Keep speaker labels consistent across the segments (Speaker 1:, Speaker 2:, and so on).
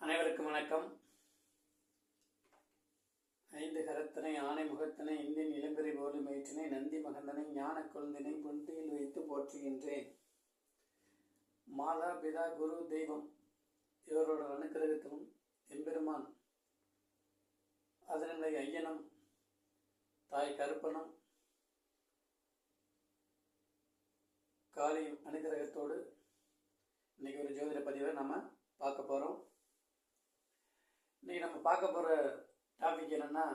Speaker 1: அனைவருக்கும் வணக்கம். ஐந்து கரத்தனை ஆணை முகத்தனை இந்தின் இளம்பிறை போலி மயிற்றினை நந்தி மகந்தனை ஞான கொழுந்தினை புந்தியில் வைத்து போற்றுகின்றேன். மாதா பிதா குரு தெய்வம் இவரோட அனுக்கிரகத்திலும் எம்பெருமான் அதனுடைய ஐயனும் தாய் கருப்பனும் காளியும் அனுக்கிரகத்தோடு இன்னைக்கு ஒரு ஜோதிட பதிவை நம்ம பார்க்க போகிறோம். இன்றைக்கி நம்ம பார்க்க போகிற டாபிக் என்னென்னா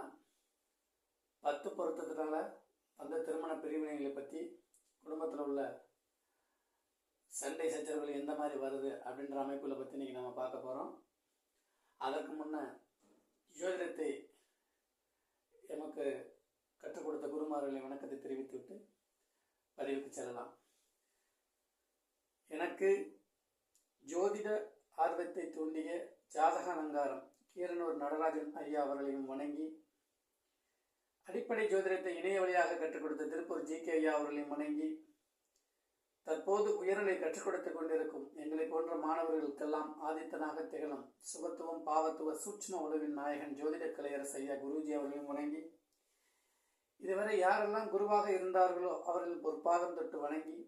Speaker 1: 10 பொருத்தத்தினால அந்த திருமண பிரிவினைகளை பற்றி, குடும்பத்தில் உள்ள சண்டை சச்சரவுகள் எந்த மாதிரி வருது அப்படின்ற அமைப்புகளை பற்றி இன்றைக்கி நம்ம பார்க்க போகிறோம். அதற்கு முன்னே ஜோதிடத்தை எமக்கு கற்றுக் கொடுத்த குருமார்களை வணக்கத்தை தெரிவித்துவிட்டு பதிவுக்கு செல்லலாம். எனக்கு ஜோதிட ஆர்வத்தை தூண்டிய ஜாதக அலங்காரம் கீரனூர் நடராஜன் ஐயா அவர்களையும் வணங்கி, அடிப்படை ஜோதிடத்தை இணைய வழியாக கற்றுக் கொடுத்த திருப்பூர் ஜி.கே. ஐயா அவர்களையும் வணங்கி, தற்போது உயர்நிலை கற்றுக் கொடுத்துக் கொண்டிருக்கும் எங்களை போன்ற மாணவர்களுக்கெல்லாம் ஆதித்தனாக திகழும் சுபத்துவம் பாவத்துவ சூட்சும உலகின் நாயகன் ஜோதிட கலையரசு ஐயா குருஜி அவர்களையும் வணங்கி, இதுவரை யாரெல்லாம் குருவாக இருந்தார்களோ அவர்கள் பொற்பாதம் தொட்டு வணங்கி,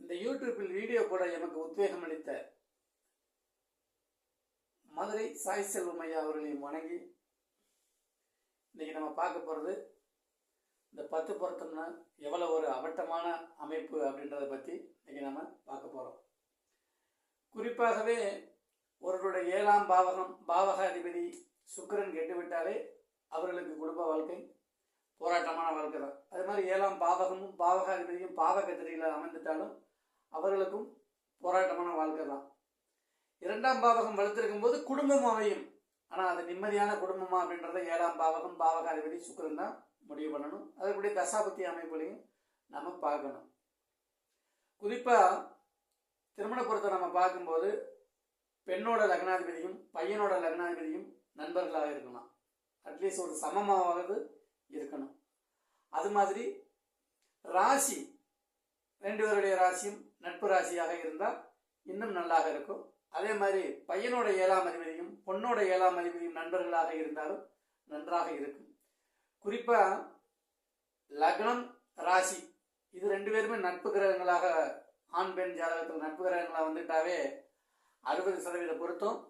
Speaker 1: இந்த யூடியூப்பில் வீடியோ போட எமக்கு உத்வேகம் அளித்த மதுரை சாய் செல்வம் ஐயா அவர்களையும் வணங்கி, இன்னைக்கு நம்ம பார்க்க போகிறது இந்த 10 பொருத்தம்னா எவ்வளோ ஒரு அபட்டமான அமைப்பு அப்படின்றத பற்றி இன்னைக்கு நம்ம பார்க்க போகிறோம். குறிப்பாகவே ஒருவருடைய 7ஆம் பாவக அதிபதி சுக்கிரன் கெட்டுவிட்டாலே அவர்களுக்கு குடும்ப வாழ்க்கை போராட்டமான வாழ்க்கை தான். அது மாதிரி 7ஆம் பாவகமும் பாவக அதிபதியும் பாவகத்திரியில் அமைந்துட்டாலும் அவர்களுக்கும் போராட்டமான வாழ்க்கை தான். 2ஆம் பாவகம் வளர்த்திருக்கும் போது குடும்பம் அமையும். ஆனால் அது நிம்மதியான குடும்பமா அப்படின்றத 7ஆம் பாவகம் பாவக அதிபதி சுக்கிரன் தான் முடிவு பண்ணணும். அதுக்குடைய தசாபத்தி அமைப்புகளையும் நம்ம பார்க்கணும். குறிப்பாக திருமண பொருத்தை நம்ம பார்க்கும்போது பெண்ணோட லக்னாதிபதியும் பையனோட லக்னாதிபதியும் நண்பர்களாக இருக்கலாம். அட்லீஸ்ட் ஒரு சமமாவது இருக்கணும். அது மாதிரி ராசி 2 பேருடைய ராசியும் நட்பு ராசியாக இருந்தால் இன்னும் நல்லாக இருக்கும். அதே மாதிரி பையனோட 7ஆம் அதிபதியும் பொண்ணோட 7ஆம் அதிபதியும் நண்பர்களாக இருந்தாலும் நன்றாக இருக்கும். குறிப்பாக லக்னம் ராசி இது 2 பேருமே நட்பு கிரகங்களாக, ஆண் பெண் ஜாதகத்தில் நட்பு கிரகங்களாக வந்துட்டாவே 60% பொருத்தம்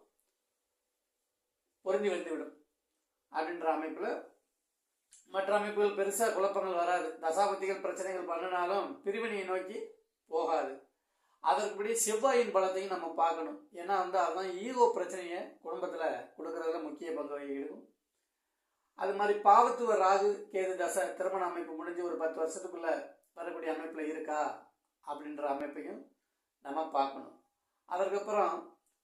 Speaker 1: பொருந்தி வந்துவிடும் அப்படின்ற அமைப்பில் மற்ற அமைப்புகள் பெருசாக குழப்பங்கள் வராது. தசாபத்திகள் பிரச்சனைகள் பண்ணினாலும் பிரிவினையை நோக்கி போகாது. அதற்குபடி செவ்வாயின் பலத்தையும் நம்ம பார்க்கணும். ஏன்னா அதுதான் ஈகோ பிரச்சனையை குடும்பத்தில் கொடுக்கறதுல முக்கிய பங்கு வகிக்கும். அது மாதிரி பாவத்துவ ராகு கேது தசை திருமண அமைப்பு முடிஞ்சு ஒரு 10 வருஷத்துக்குள்ள வரக்கூடிய அமைப்பில் இருக்கா அப்படின்ற அமைப்பையும் நம்ம பார்க்கணும். அதற்கப்புறம்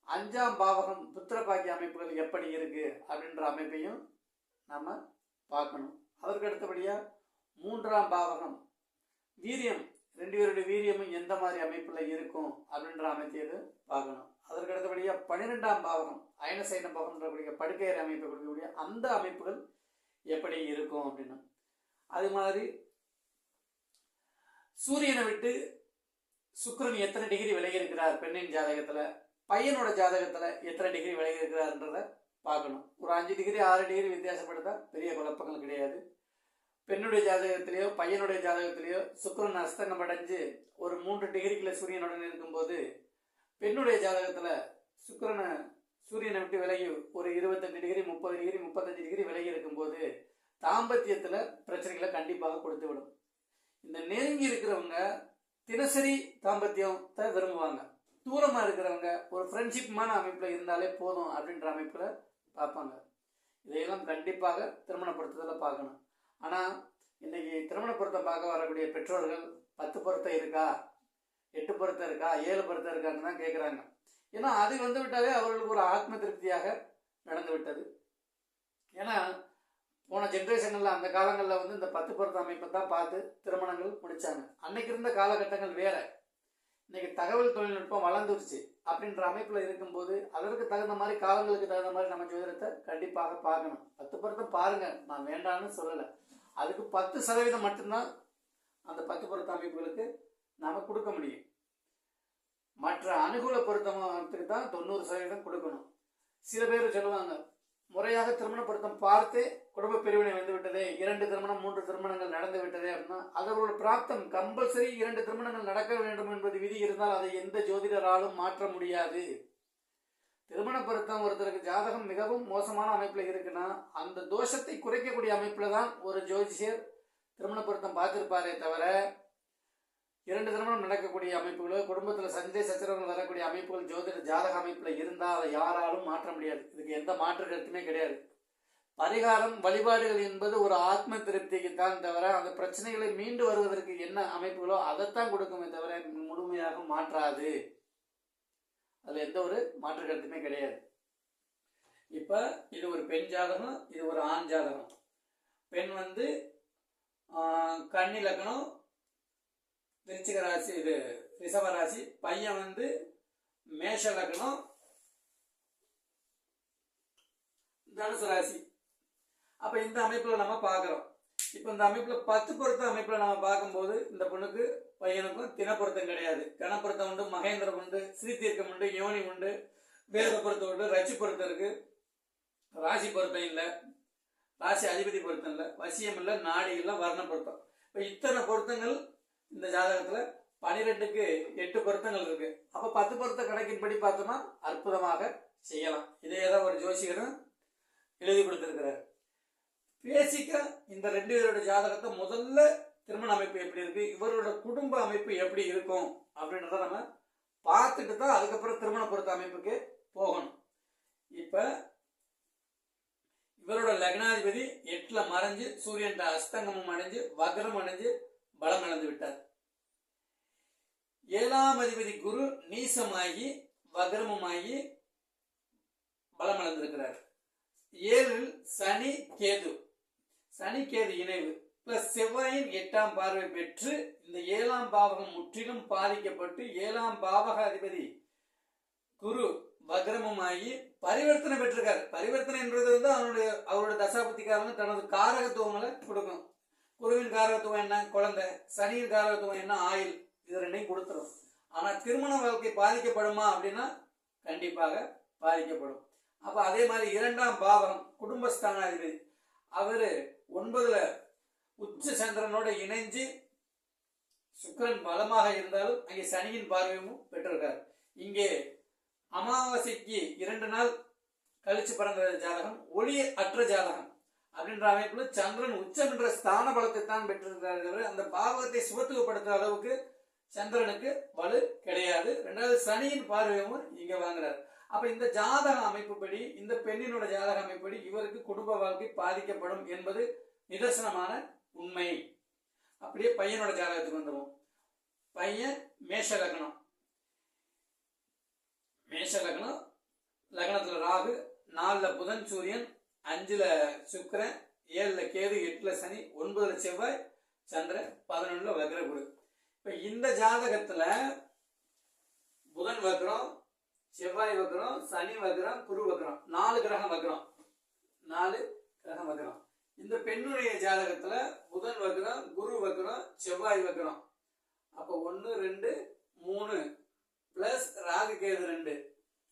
Speaker 1: 5ஆம் பாவகம் புத்திரபாக்கிய அமைப்புகள் எப்படி இருக்கு அப்படின்ற அமைப்பையும் நம்ம பார்க்கணும். அதற்கு அடுத்தபடியாக 3ஆம் பாவகம் வீரியம் 2 பேருடைய வீரியமும் எந்த மாதிரி அமைப்பில் இருக்கும் அப்படின்ற அமைப்பையை பார்க்கணும். அதற்கு அடுத்தபடியாக 12ஆம் பாவகம் அயனசைன பாவகம்ன்றக்கூடிய படுக்கையறை அமைப்பை கொடுக்கக்கூடிய அந்த அமைப்புகள் எப்படி இருக்கும் அப்படின்னு. அது மாதிரி சூரியனை விட்டு சுக்கிரன் எத்தனை டிகிரி விலகி இருக்கிறார் பெண்ணின் ஜாதகத்தில், பையனோட ஜாதகத்தில் எத்தனை டிகிரி விலகி இருக்கிறார்ன்றதை பார்க்கணும். ஒரு 5 டிகிரி 6 டிகிரி வித்தியாசப்படுத்தா பெரிய குழப்பங்கள் கிடையாது. பெண்ணுடைய ஜாதகத்திலேயோ பையனுடைய ஜாதகத்திலேயோ சுக்கிரன் அஸ்தங்கம் அடைஞ்சு ஒரு 3 டிகிரிக்குள்ள சூரியனுடன் இருக்கும்போது, பெண்ணுடைய ஜாதகத்தில் சூரியனை விட்டு விலகி ஒரு 28 டிகிரி 30 டிகிரி 35 டிகிரி விலகி இருக்கும்போது தாம்பத்தியத்தில் பிரச்சனைகளை கண்டிப்பாக கொடுத்து விடும். இந்த நெருங்கி இருக்கிறவங்க தினசரி தாம்பத்தியத்தை விரும்புவாங்க. தூரமாக இருக்கிறவங்க ஒரு ஃப்ரெண்ட்ஷிப்மான அமைப்பில் இருந்தாலே போதும் அப்படின்ற அமைப்பில் பார்ப்பாங்க. இதையெல்லாம் கண்டிப்பாக திருமண பொருத்தத்தில் பார்க்கணும். ஆனால் இன்னைக்கு திருமண பொருத்தம் பார்க்க வரக்கூடிய பெற்றோர்கள் 10 பொருத்தம் இருக்கா, 8 பொருத்தம் இருக்கா, 7 பொருத்தம் இருக்கான்னு தான் கேட்குறாங்க. ஏன்னா அது வந்து விட்டாலே அவர்களுக்கு ஒரு ஆத்ம திருப்தியாக நடந்து விட்டது. ஏன்னா போன ஜென்ரேஷனில் அந்த காலங்களில் இந்த 10 பொருத்த அமைப்பை தான் பார்த்து திருமணங்கள் முடித்தாங்க. அன்னைக்கு இருந்த காலகட்டங்கள் வேற. இன்னைக்கு தகவல் தொழில்நுட்பம் வளர்ந்துருச்சு அப்படின்ற அமைப்பில் இருக்கும்போது அதற்கு தகுந்த மாதிரி காலங்களுக்கு தகுந்த மாதிரி நம்ம ஜோதிடத்தை கண்டிப்பாக பார்க்கணும். 10 பொருத்தம் பாருங்க, நான் வேண்டான்னு சொல்லலை. அதுக்கு 10% மட்டும்தான் அந்த 10 பொருத்த அமைப்புகளுக்கு நாம் கொடுக்க முடியும். மற்ற அனுகூல பொருத்தத்துக்கு தான் 90% கொடுக்கணும். சில பேர் சொல்லுவாங்க, முறையாக திருமண பொருத்தம் பார்த்து குடும்ப பிரிவினை வந்து விட்டதே, 2 திருமணம் 3 திருமணங்கள் நடந்து விட்டதே அப்படின்னா, அதோட பிராப்தம் கம்பல்சரி 2 திருமணங்கள் நடக்க வேண்டும் என்பது விதி இருந்தால் அதை எந்த ஜோதிடராலும் மாற்ற முடியாது. திருமண பொருத்தம் ஒருத்தருக்கு ஜாதகம் மிகவும் மோசமான அமைப்புல இருக்குன்னா அந்த தோஷத்தை குறைக்கக்கூடிய அமைப்புல தான் ஒரு ஜோதிஷர் திருமண பொருத்தம் பார்த்திருப்பாரே தவிர, 2 திருமணம் நடக்கக்கூடிய அமைப்புகளோ குடும்பத்தில் சண்டை சச்சரவுகள் வரக்கூடிய அமைப்புகள் ஜோதிட ஜாதக அமைப்புல இருந்தால் அதை யாராலும் மாற்ற முடியாது. இதுக்கு எந்த மாற்று கருத்துமே கிடையாது. பரிகாரம் வழிபாடுகள் என்பது ஒரு ஆத்ம திருப்திக்கு தான் தவிர அந்த பிரச்சனைகளை மீண்டு வருவதற்கு என்ன அமைப்புகளோ அதைத்தான் கொடுக்குமே தவிர முழுமையாக மாற்றாது. அதுல எந்த ஒரு மாற்று கருத்துமே கிடையாது. இப்ப இது ஒரு பெண் ஜாதகம், இது ஒரு ஆண் ஜாதகம். பெண் வந்து கன்னி லக்னம் விருச்சிக ராசி, இது ரிஷப ராசி. பையன் வந்து மேஷ லக்னம் தனுசு ராசி. அப்ப இந்த அமைப்புல நம்ம பார்க்கிறோம். இப்ப இந்த அமைப்புல 10 பொருத்த அமைப்புல நம்ம பார்க்கும்போது இந்த பொண்ணுக்கு பையனுக்கும் தின பொருத்தம் கிடையாது. கணப்பொருத்தம் உண்டு, மகேந்திரம் உண்டு, ஸ்ரீதீர்க்கம் உண்டு, யோனி உண்டு, வேத பொருத்தம் உண்டு, ரச்சி பொருத்தம் இருக்கு, ராசி பொருத்தம் இல்லை, ராசி அதிபதி பொருத்தம் இல்லை, வசியம் இல்லை, நாடி இல்லை, வர்ண பொருத்தம். இப்ப இத்தனை பொருத்தங்கள் இந்த ஜாதகத்துல 12க்கு 8 பொருத்தங்கள் இருக்கு. அப்ப 10 பொருத்த கணக்கின்படி பார்த்தோம்னா அற்புதமாக செய்யலாம். இதே தான் ஒரு ஜோசிகரும் எழுதி கொடுத்திருக்கிறார். பேசிக்கா இந்த 2 பேரோட ஜாதகத்தை முதல்ல திருமண அமைப்பு எப்படி இருக்கு, இவரோட குடும்ப அமைப்பு எப்படி இருக்கும் அப்படின்றத நம்ம பார்த்துட்டு தான் அதுக்கப்புறம் திருமண பொருத்த அமைப்புக்கு போகணும். இப்ப இவரோட லக்னாதிபதி 8ல மறைஞ்சு சூரியன் அஸ்தங்கமும் அடைஞ்சு வக்ரம் அடைஞ்சு பலம் இழந்து விட்டார். 7ஆம் அதிபதி குரு நீசமாகி வக்ரமுமாகி பலம் இழந்திருக்கிறார். 7ல் சனி கேது, சனி கேது இணைவு பிளஸ் செவ்வாயின் 8ஆம் பார்வை பெற்று இந்த 7ஆம் பாவகம் முற்றிலும் பாதிக்கப்பட்டு 7ஆம் பாவக அதிபதி குரு வக்ரமுமாகி பரிவர்த்தனை பெற்றிருக்காரு. பரிவர்த்தனை என்பது வந்து அவருடைய தசாபுத்திக்காரங்க தனது காரகத்துவங்களை கொடுக்கும். குருவின் காரகத்துவம் என்ன குழந்தை, சனியின் காரகத்துவம் என்ன ஆயுள், இது 2ஐயும் கொடுத்துரும். ஆனா திருமண வாழ்க்கை பாதிக்கப்படுமா அப்படின்னா கண்டிப்பாக பாதிக்கப்படும். அப்ப அதே மாதிரி 2ஆம் பாவகம் குடும்பஸ்தானாதிபதி அவரு 9ல உச்ச சந்திரனோட இணைஞ்சு சுக்கிரன் பலமாக இருந்தாலும் அங்கே சனியின் பார்வையும் பெற்றிருக்கார். இங்கே அமாவாசைக்கு 2 நாள் கழிச்சு பிறந்த ஜாதகம் ஒளி அற்ற ஜாதகம் அப்படின்ற அமைப்புல சந்திரன் உச்சம் என்ற ஸ்தான பலத்தை தான் பெற்றிருக்கிறார். அந்த பாவகத்தை சுபத்துவப்படுத்துற அளவுக்கு சந்திரனுக்கு வலு கிடையாது. 2வது சனியின் பார்வையும் இங்க வாங்குறார். அப்ப இந்த ஜாதக அமைப்புப்படி இந்த பெண்ணினோட ஜாதக அமைப்புப்படி இவருக்கு குடும்ப வாழ்க்கை பாதிக்கப்படும் என்பது நிதர்சனமான உண்மை. அப்படியே பையனோட ஜாதகத்துக்கு வந்துடும். பையன் மேஷ லக்னம், மேஷ லக்னம், லக்னத்துல ராகு, 4ல புதன் சூரியன், 5ல சுக்கிரன், 7ல கேது, 8ல சனி, 9ல செவ்வாய் சந்திரன், 11ல வக்ர குரு. இப்ப இந்த ஜாதகத்துல புதன் வக்ரம், செவ்வாய் வக்ரம், சனி வக்ரம், குரு வக்ரம், 4 கிரகம் வக்ரம், 4 கிரகம் வக்ரம். இந்த பெண்ணுடைய ஜாதகத்துல புதன் வக்ரம், குரு வக்ரம், செவ்வாய் வக்ரம். அப்ப 1 2 3 பிளஸ் ராகு கேது 2,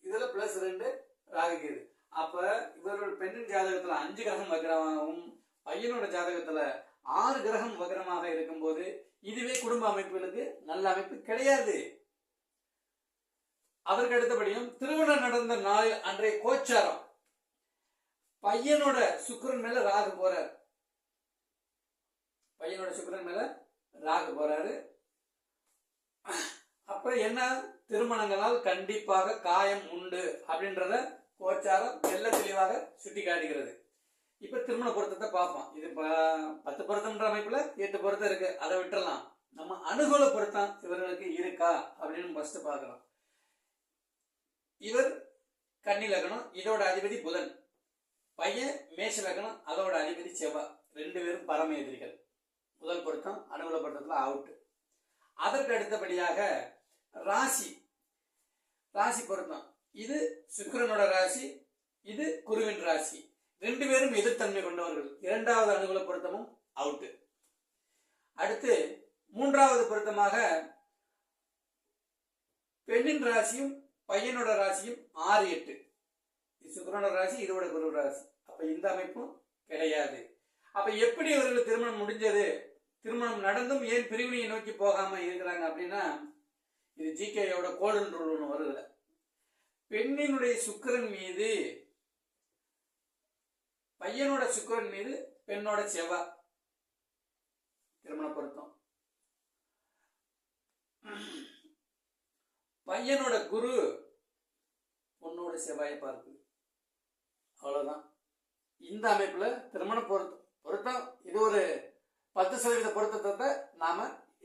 Speaker 1: இதுல பிளஸ் 2 ராகு கேது. அப்ப இவரோட பெண்ணின் ஜாதகத்துல 5 கிரகம் வக்ரமாகவும் பையனோட ஜாதகத்துல 6 கிரகம் வக்ரமாக இருக்கும் போது இதுவே குடும்ப அமைப்புகளுக்கு நல்ல அமைப்பு கிடையாது. அதற்கு அடுத்தபடியும் திருமணம் நடந்த நாளில் அன்றைய கோச்சாரம் பையனோட சுக்கிரன் மேல ராகு போறாரு. பையனோட சுக்கிரன் மேல ராகு போறாரு. அப்ப என்ன, திருமணங்களால் கண்டிப்பாக காயம் உண்டு அப்படின்றத கோச்சாரம் தெல்ல தெளிவாக சுட்டி காட்டுகிறது. இப்ப திருமண பொருத்தத்தை பார்ப்போம். இது 10 பொருத்தம்ன்ற அமைப்புல 8 பொருத்தம் இருக்கு, அதை விட்டுறலாம். நம்ம அனுகூல பொருத்தம் இவர்களுக்கு இருக்கா அப்படின்னு ஃபர்ஸ்ட் பார்க்கலாம். இவர் கன்னி லக்னம், இதோட அதிபதி புதன். பையன் மேஷ லக்னம், அதோட அதிபதி செவ்வாய். 2 பேரும் பரம எதிரிகள். முதல் பொருத்தம் அனுகூல பொருத்தத்துல அவுட். அதற்கு அடுத்தபடியாக ராசி, ராசி பொருத்தம். இது சுக்கிரனோட ராசி, இது குருவின் ராசி. 2 பேரும் எதிர்த்தன்மை கொண்டவர்கள். 2வது அனுகூல பொருத்தமும் அவுட். அடுத்து 3வது பொருத்தமாக பெண்ணின் ராசியும் பையனோட ராசியும் 6 8. இது சுக்கிரனோட ராசி, இதோட குரு ராசி. அப்ப இந்த அமைப்பும் கிடையாது. அப்ப எப்படி இவர்கள் திருமணம் முடிஞ்சது, திருமணம் நடந்தும் ஏன் பிரிவினையை நோக்கி போகாம இருக்கிறாங்க அப்படின்னா, இது ஜிகேயோட கோல்டன் ரூல் ஒன்று வருதுல. பெண்ணினுடைய சுக்கிரன் மீது, பையனோட சுக்கிரன் மீது பெண்ணோட செவ்வாய் திருமண பொருத்தம். பையனோட குரு பொண்ணோட செவ்வாயை பார்க்குது. அவ்வளவுதான். இந்த அமைப்புல திருமண பொருத்தம் இது ஒரு 10% பொருத்தத்தை நாம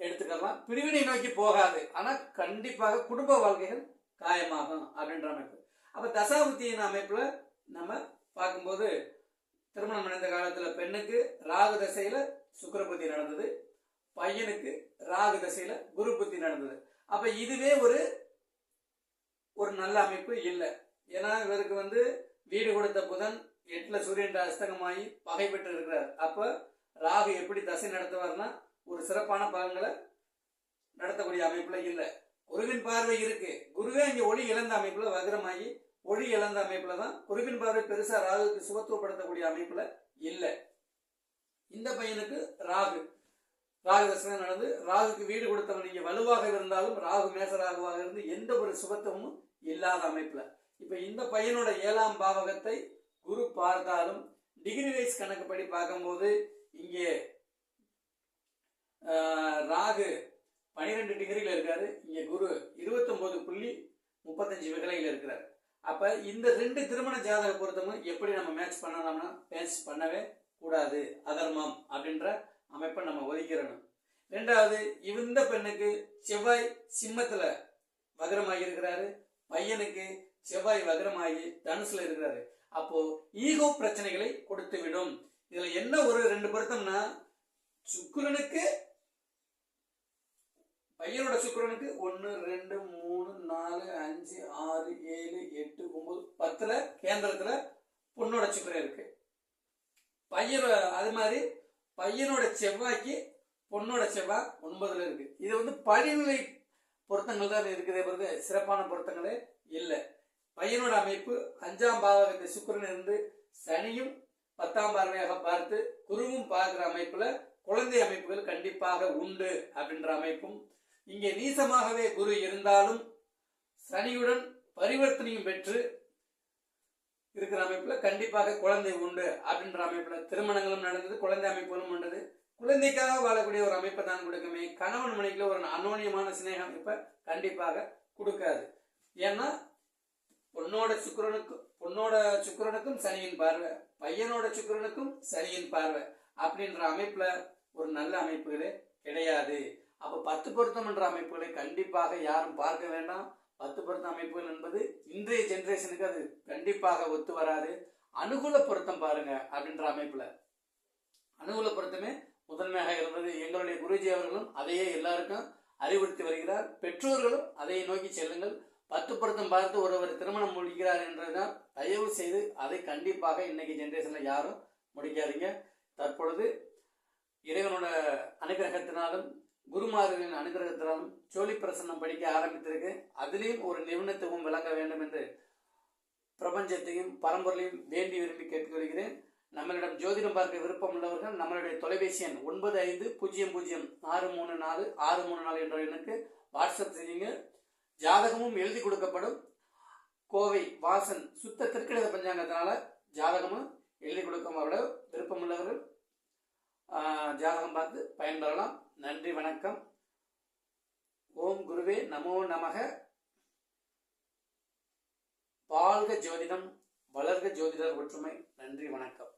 Speaker 1: எடுத்துக்கலாம். பிரிவினை நோக்கி போகாது, ஆனா கண்டிப்பாக குடும்ப வாழ்க்கைகள் காயமாகும் அப்படின்ற அமைப்பு. அப்ப தசாபுத்தியின் அமைப்புல நம்ம பார்க்கும்போது, திருமணம் நடந்த காலத்துல பெண்ணுக்கு ராகு தசையில சுக்கிர புத்தி நடந்தது, பையனுக்கு ராகு தசையில குரு புத்தி நடந்தது. அப்ப இதுவே ஒரு நல்ல அமைப்பு இல்லை. ஏன்னா இவருக்கு வீடு கொடுத்த புதன் 8ல சூரியன் அஸ்தங்கமாகி பகை பெற்று இருக்கிறார். அப்ப ராகு எப்படி தசை நடத்துவார்னா ஒரு சிறப்பான பலன்களை நடத்தக்கூடிய அமைப்புல இல்லை. குருவின் பார்வை இருக்கு. குருவே இங்க ஒளி இழந்த அமைப்புல வக்ரமாகி ஒளி இழந்த அமைப்புல தான். குருவின் பார்வை பெருசா ராகுக்கு சுபத்துவப்படுத்தக்கூடிய அமைப்புல இல்லை. இந்த பையனுக்கு ராகு தசை நடந்து, ராகுக்கு வீடு கொடுத்தவன் நீங்க வலுவாக இருந்தாலும் ராகு மேச ராகுவாக இருந்து எந்த ஒரு சுபத்துவமும் இல்லாத அமைப்புல. இப்ப இந்த பையனோட 7ஆம் பாவகத்தை குரு பார்த்தாலும் டிகிரி வைஸ் கணக்குப்படி பார்க்கும்போது இங்கே ராகு 12 டிகிரியில இருக்காரு, இங்க குரு 29.35 விகலையில இருக்கிறார். அப்ப இந்த 2 திருமண ஜாதக பொருத்தமும் எப்படி நம்ம மேட்ச் பண்ணலாம்னா மேட்ச் பண்ணவே கூடாது, அதர்மம் அப்படின்ற அமைப்பை நம்ம ஒதுக்கிறணும். 2வது, இந்த பெண்ணுக்கு செவ்வாய் சிம்மத்துல வக்ரமாகி இருக்கிறாரு, பையனுக்கு செவ்வாய் வக்ரமாகி தனுசுல இருக்கிறாரு. அப்போ ஈகோ பிரச்சனைகளை கொடுத்து விடும். இதுல என்ன ஒரு 2 பொருத்தம்னா, சுக்கிரனுக்கு பையனோட சுக்கிரனுக்கு 1 2 3 4 5 6 7 8 9 10ல கேந்திரத்துல பொண்ணோட சுக்கிரன் இருக்கு. அது மாதிரி பையனோட செவ்வாய்க்கு பொண்ணோட செவ்வாய் 9ல இருக்கு. இது படிநிலை பொருத்தங்கள் தான் இருக்குது, சிறப்பான பொருத்தங்களே இல்லை. பையனோட அமைப்பு 5ஆம் பாவகத்தை சுக்கிரன் இருந்து சனியும் 10ஆம் பார்வையாக பார்த்து குருவும் பார்க்கிற அமைப்புல குழந்தை அமைப்புகள் கண்டிப்பாக உண்டு அப்படின்ற அமைப்பும், இங்கே நீசமாகவே குரு இருந்தாலும் சனியுடன் பரிவர்த்தனையும் பெற்று இருக்கிற அமைப்புல கண்டிப்பாக குழந்தை உண்டு அப்படின்ற அமைப்புல திருமணங்களும் நடந்தது, குழந்தை அமைப்புகளும் உண்டது. குழந்தைக்காக வாழக்கூடிய ஒரு அமைப்பை தான் கொடுக்குமே, கணவன் மனைவிக்குள்ள ஒரு அனோனியமான சிநேக அமைப்பை கண்டிப்பாக கொடுக்காது. ஏன்னா பொண்ணோட சுக்கிரனுக்கும் சனியின் பார்வை, பையனோட சுக்கிரனுக்கும் சனியின் பார்வை அப்படின்ற அமைப்புல ஒரு நல்ல அமைப்புகளே கிடையாது. அப்ப 10 பொருத்தம் என்ற அமைப்புகளை கண்டிப்பாக யாரும் பார்க்க வேண்டாம். 10 பொருத்தம் அமைப்புகள் என்பது இன்றைய ஜெனரேஷனுக்கு அது கண்டிப்பாக ஒத்து வராது. அனுகூல பொருத்தம் பாருங்க அப்படின்ற அமைப்புல அனுகூல பொருத்தமே முதன்மையாக இருந்தது. எங்களுடைய குருஜி அவர்களும் அதையே எல்லாருக்கும் அறிவுறுத்தி வருகிறார். பெற்றோர்களும் அதை நோக்கி செல்லுங்கள். 10 பொருத்தம் பார்த்து ஒருவர் திருமணம் முடிக்கிறார் என்றுதான் தயவு செய்து அதை கண்டிப்பாக இன்னைக்கு ஜெனரேஷன்ல யாரும் முடிக்காதீங்க. தற்பொழுது இறைவனோட அனுகிரகத்தினாலும் குருமார்களின் அனுகிரகத்தினாலும் சோழி பிரசன்னம் படிக்க ஆரம்பித்திருக்கு. அதிலையும் ஒரு நிபுணத்துவம் விளங்க வேண்டும் என்று பிரபஞ்சத்தையும் பரம்பொருளையும் வேண்டி விரும்பி கேட்டுக்கொள்கிறேன். நம்மளிடம் ஜோதிடம் பார்க்க விருப்பம் உள்ளவர்கள் நம்மளுடைய தொலைபேசி எண் 9500634634 என்ற எண்ணுக்கு வாட்ஸ்அப் செய்யுங்க. ஜாதகமும் எழுதி கொடுக்கப்படும். கோவை வாசன் சுத்த திருக்கணித பஞ்சாங்கத்தினால ஜாதகமும் எழுதி கொடுக்கும். அவ்வளவு விருப்பம் உள்ளவர்கள் ஜாதகம் பார்த்து பயன்பெறலாம். நன்றி, வணக்கம். ஓம் குருவே நமோ நமக. வாழ்க ஜோதிடம், வளர்க ஜோதிடர் ஒற்றுமை. நன்றி, வணக்கம்.